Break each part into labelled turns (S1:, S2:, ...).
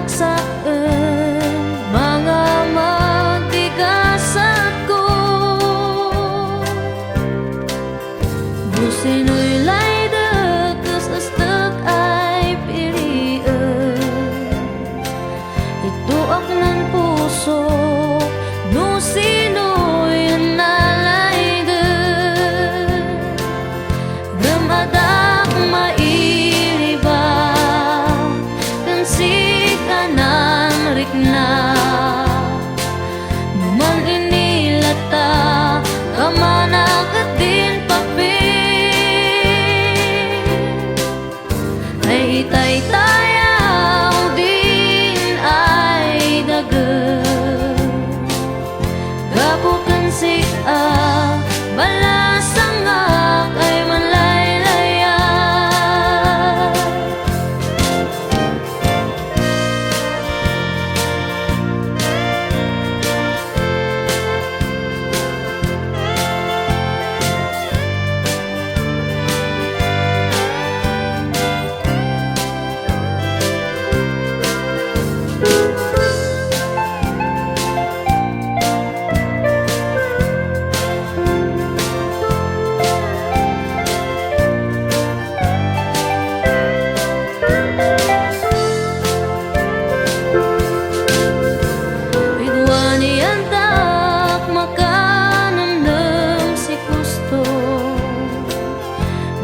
S1: saan mga magtigasat ko. Businoy lay dekas astek ay pilian. Ito aknan puso no sinoy nalayden. Gamadak mailiba kan si kanan rikna. Numan inilata kamanak din itay tayaw din ay dagan. Gabukan siya balasangak ay manlaylaya.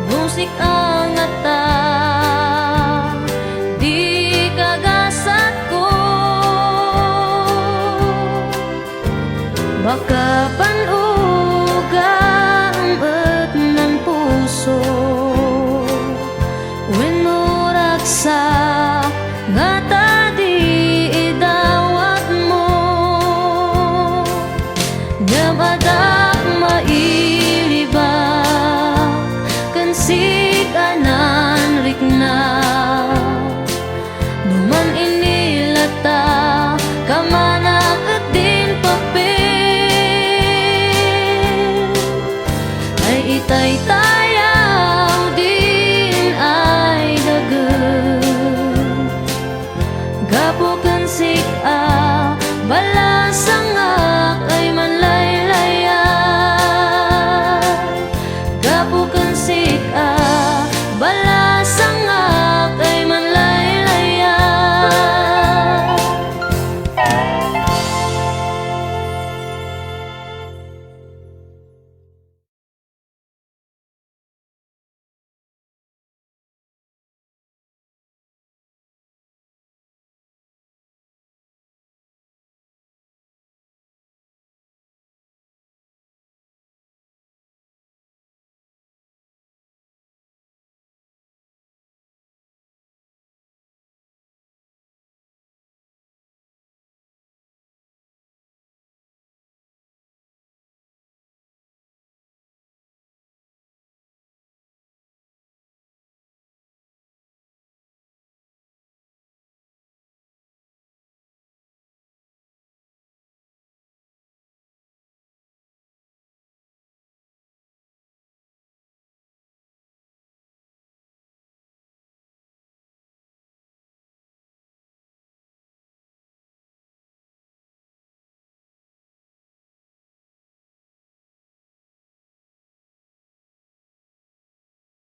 S1: Musik ang ata di kagasat ko. Baka panugang at ng puso when uraksa